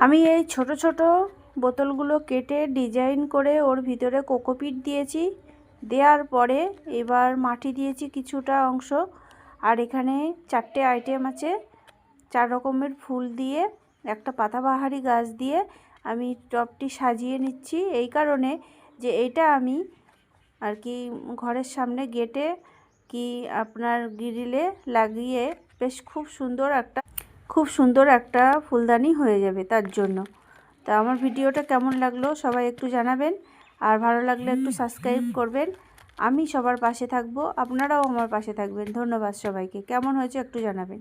আমি এই ছোট ছোট বোতলগুলো কেটে ডিজাইন করে ওর ভিতরে কোকোপিট দিয়েছি। দেওয়ার পরে এবার মাটি দিয়েছি কিছুটা অংশ। আর এখানে 4টে আইটেম আছে, 4 রকমের ফুল দিয়ে একটা পাতাবাহারি গাছ দিয়ে আমি টবটি সাজিয়ে নিচ্ছি। এই কারণে যে এটা আমি আর কি ঘরের সামনে গেটে কি আপনার গ্রিলে লাগিয়ে বেশ খুব সুন্দর একটা ফুলদানি হয়ে যাবে তার জন্য। তা আমার ভিডিওটা কেমন লাগলো সবাই একটু জানাবেন, আর ভালো লাগলে একটু সাবস্ক্রাইব করবেন। আমি সবার পাশে থাকবো, আপনারাও আমার পাশে থাকবেন। ধন্যবাদ সবাইকে। কেমন হয়েছে একটু জানাবেন।